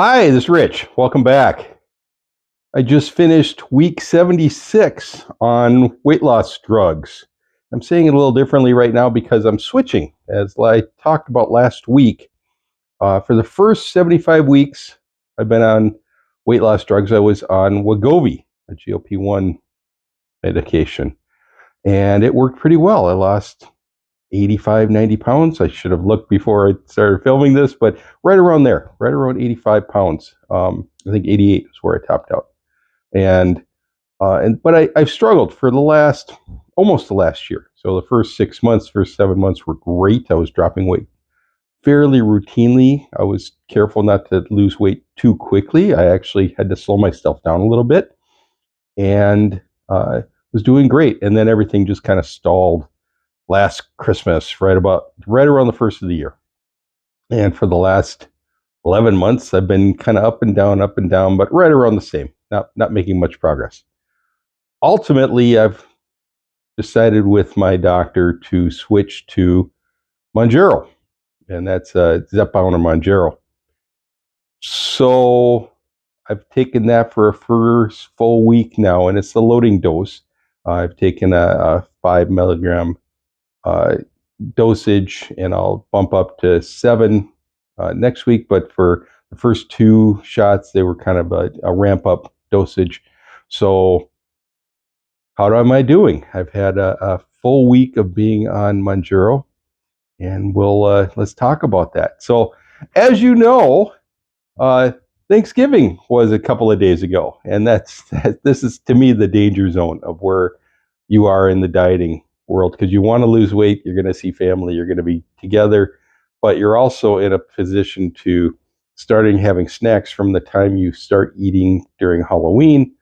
Hi, this is Rich. Welcome back. I just finished week 76 on weight loss drugs. I'm saying it a little differently right now because I'm switching. As I talked about last week, for the first 75 weeks, I've been on weight loss drugs. I was on Wegovy, a GLP-1 medication, and it worked pretty well. I lost 85, 90 pounds. I should have looked before I started filming this, but right around there, right around 85 pounds. I think 88 is where I topped out. But I've struggled for almost the last year. So the first 6 months, first 7 months were great. I was dropping weight fairly routinely. I was careful not to lose weight too quickly. I actually had to slow myself down a little bit and was doing great. And then everything just kind of stalled last Christmas, right around the first of the year. And for the last 11 months, I've been kind of up and down, but right around the same, not making much progress. Ultimately, I've decided with my doctor to switch to Mounjaro, and that's Zepbound or Mounjaro. So I've taken that for a first full week now, and it's the loading dose. I've taken a 5 milligram dosage, and I'll bump up to 7 next week. But for the first 2 shots, they were kind of a ramp up dosage. So how am I doing? I've had a full week of being on Mounjaro, and let's talk about that. So, as you know, Thanksgiving was a couple of days ago, and this is to me the danger zone of where you are in the dieting world, because you want to lose weight, you're going to see family, you're going to be together, but you're also in a position to starting having snacks from the time you start eating during Halloween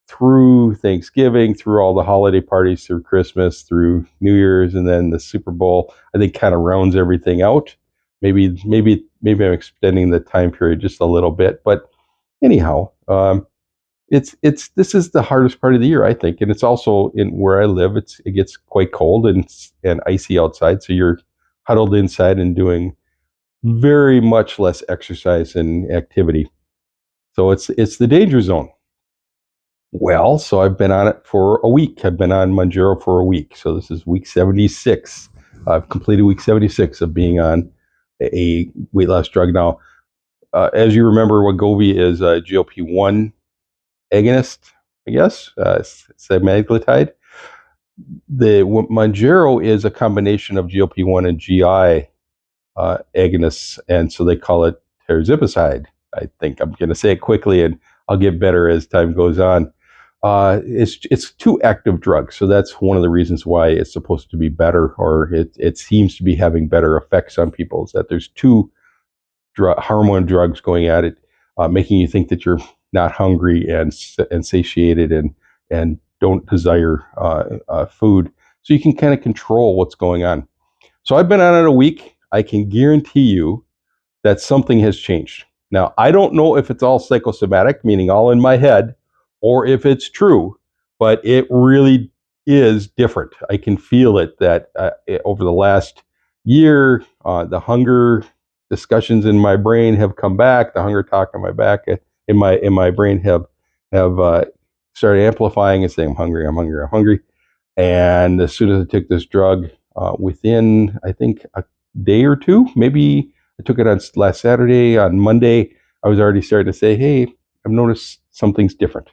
through Thanksgiving, through all the holiday parties, through Christmas, through New Year's, and then the Super Bowl. I think kind of rounds everything out. Maybe I'm extending the time period just a little bit, but anyhow, this is the hardest part of the year, I think, and it's also in where I live. It gets quite cold and icy outside, so you're huddled inside and doing very much less exercise and activity. So it's the danger zone. Well, so I've been on it for a week. I've been on Mounjaro for a week. So this is week 76. I've completed week 76 of being on a weight loss drug. Now, as you remember, Wegovy is a GLP-1 agonist, I guess, semaglutide. The Mounjaro is a combination of GLP-1 and GI agonists, and so they call it tirzepatide. I think I'm going to say it quickly, and I'll get better as time goes on. It's 2 active drugs, so that's one of the reasons why it's supposed to be better, or it seems to be having better effects on people. Is that there's 2 hormone drugs going at it, making you think that you're not hungry and satiated and don't desire food, so you can kind of control what's going on. So I've been on it a week. I can guarantee you that something has changed. Now, I don't know if it's all psychosomatic, meaning all in my head, or if it's true, but it really is different. I can feel it that over the last year, the hunger discussions in my brain have come back. The hunger talk in my back, in my brain have started amplifying and saying, I'm hungry. And as soon as I took this drug, within, I think, a day or 2, maybe I took it on last Saturday. On Monday, I was already starting to say, hey, I've noticed something's different.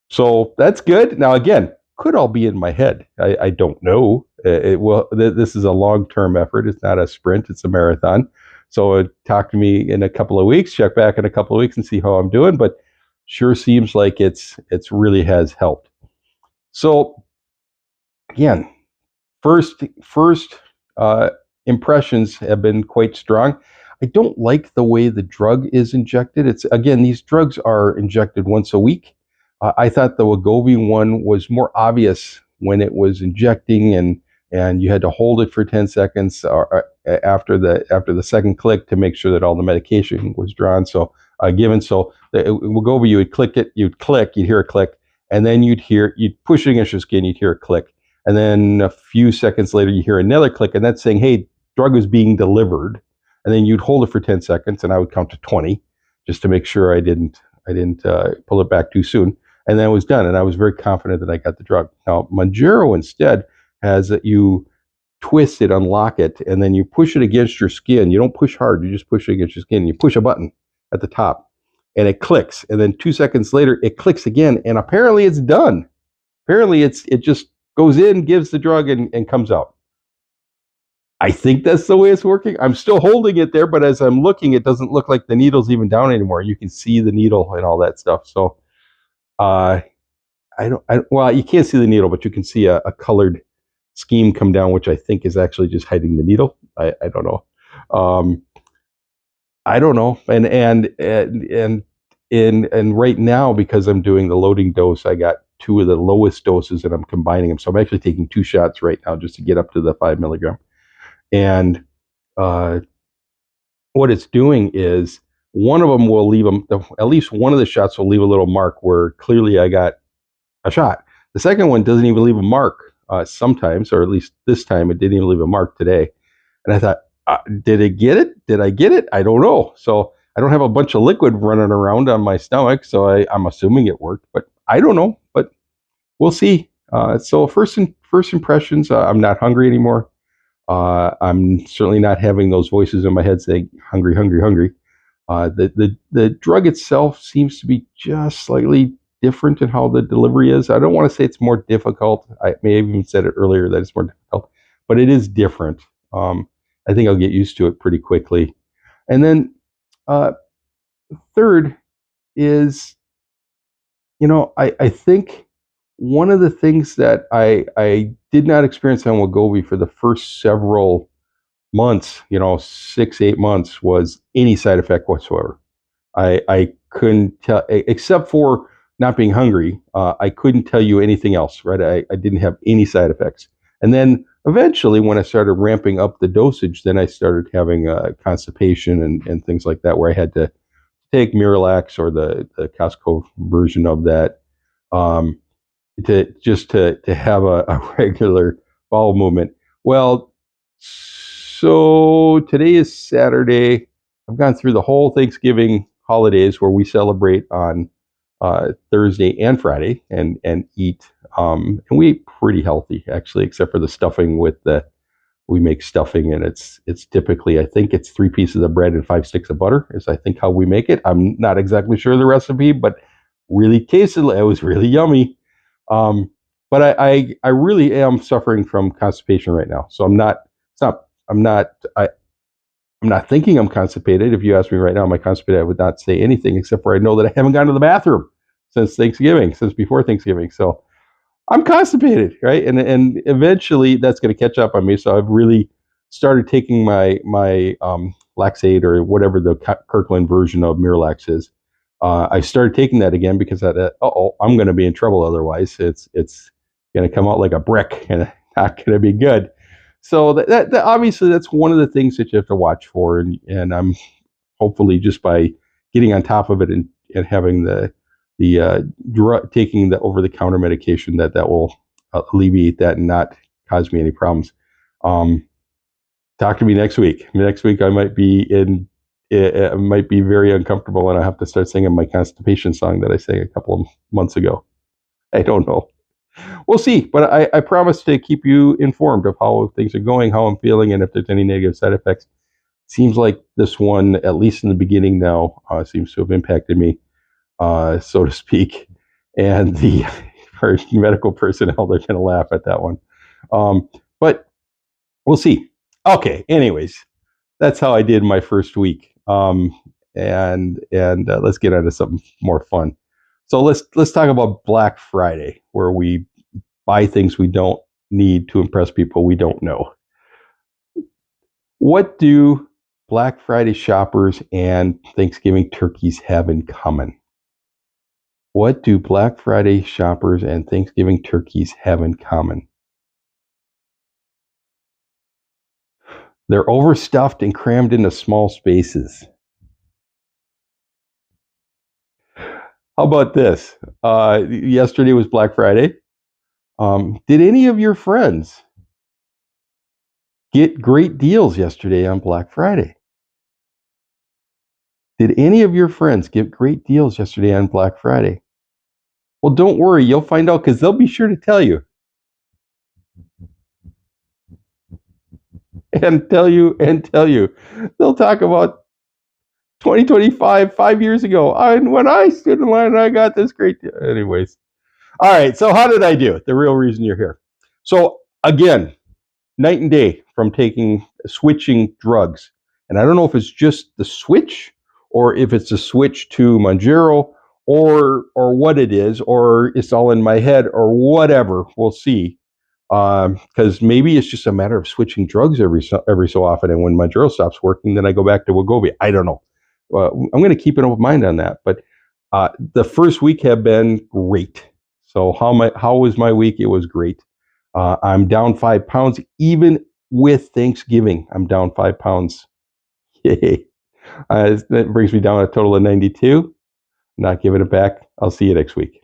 So that's good. Now, again, could all be in my head. I don't know. This is a long-term effort. It's not a sprint. It's a marathon. So talk to me in a couple of weeks, check back in a couple of weeks and see how I'm doing. But sure seems like it's really has helped. So again, first impressions have been quite strong. I don't like the way the drug is injected. These drugs are injected once a week. I thought the Wegovy one was more obvious when it was injecting, and you had to hold it for 10 seconds after the second click to make sure that all the medication was drawn. So Wegovy, you would click it, you'd hear a click, and then you'd push it against your skin, you'd hear a click. And then a few seconds later, you hear another click, and that's saying, hey, drug is being delivered. and then you'd hold it for 10 seconds, and I would count to 20 just to make sure I didn't pull it back too soon, and then it was done, and I was very confident that I got the drug. Now, Mounjaro instead has that you twist it, unlock it, and then you push it against your skin. You don't push hard, you just push it against your skin. You push a button at the top, and it clicks, and then 2 seconds later, it clicks again, and apparently it's done. Apparently it just goes in, gives the drug, and comes out. I think that's the way it's working. I'm still holding it there, but as I'm looking, it doesn't look like the needle's even down anymore. You can see the needle and all that stuff. So, uh, well, you can't see the needle, but you can see a colored scheme come down, which I think is actually just hiding the needle. I don't know. Um, I don't know. And right now, because I'm doing the loading dose, I got two of the lowest doses and I'm combining them. So I'm actually taking 2 shots right now just to get up to the 5 milligram. And uh, what it's doing is one of them will leave them, at least one of the shots will leave a little mark where clearly I got a shot. The second one doesn't even leave a mark sometimes, or at least this time it didn't even leave a mark today. And I thought, did it get it? Did I get it? I don't know. So I don't have a bunch of liquid running around on my stomach, so I'm assuming it worked, but I don't know. But we'll see. So first impressions, I'm not hungry anymore. I'm certainly not having those voices in my head saying hungry, hungry, hungry. The drug itself seems to be just slightly different in how the delivery is. I don't want to say it's more difficult. I may have even said it earlier that it's more difficult, but it is different. I think I'll get used to it pretty quickly. And then uh, third is, I think one of the things that I did not experience on Wegovy for the first several months, 6, 8 months, was any side effect whatsoever. I couldn't tell, except for not being hungry. I couldn't tell you anything else, right? I didn't have any side effects. And then eventually, when I started ramping up the dosage, then I started having constipation and things like that, where I had to take Miralax or the Costco version of that, um, to have a regular bowel movement. Well, so today is Saturday. I've gone through the whole Thanksgiving holidays where we celebrate on Thursday and Friday and eat. And we eat pretty healthy, actually, except for the stuffing we make stuffing, and it's typically, I think it's 3 pieces of bread and 5 sticks of butter is I think how we make it. I'm not exactly sure of the recipe, but really tasted it was really yummy. Um, but I really am suffering from constipation right now. So I'm not, it's not, I'm not thinking I'm constipated. If you ask me right now, am I constipated? I would not say anything except for I know that I haven't gone to the bathroom since before Thanksgiving. So I'm constipated, right? And eventually that's going to catch up on me. So I've really started taking my Laxate or whatever the Kirkland version of Miralax is. I started taking that again because I'm going to be in trouble otherwise. It's going to come out like a brick and not going to be good. So that obviously that's one of the things that you have to watch for, and I'm hopefully just by getting on top of it and having taking the over the counter medication that will alleviate that and not cause me any problems. Talk to me next week. Next week I might be it might be very uncomfortable, and I have to start singing my constipation song that I sang a couple of months ago. I don't know. We'll see, but I promise to keep you informed of how things are going, how I'm feeling, and if there's any negative side effects. Seems like this one, at least in the beginning now, seems to have impacted me, so to speak. And the medical personnel, they're going to laugh at that one. But we'll see. Okay, anyways, that's how I did my first week. And let's get on to something more fun. So let's talk about Black Friday, where we buy things we don't need to impress people we don't know. What do Black Friday shoppers and Thanksgiving turkeys have in common? What do Black Friday shoppers and Thanksgiving turkeys have in common? They're overstuffed and crammed into small spaces. How about this? Yesterday was Black Friday. Did any of your friends get great deals yesterday on Black Friday? Did any of your friends get great deals yesterday on Black Friday? Well, don't worry. You'll find out because they'll be sure to tell you and tell you and tell you. They'll talk about 2025, 5 years ago. When I stood in line and I got this great deal. Anyways. All right. So how did I do? The real reason you're here. So again, night and day from switching drugs. And I don't know if it's just the switch or if it's a switch to Mounjaro or what it is, or it's all in my head or whatever. We'll see. Because maybe it's just a matter of switching drugs every so often. And when Mounjaro stops working, then I go back to Wegovy. I don't know. I'm going to keep an open mind on that. But the first week have been great. So how was my week? It was great. I'm down 5 pounds, even with Thanksgiving. I'm down 5 pounds. Yay. That brings me down a total of 92. Not giving it back. I'll see you next week.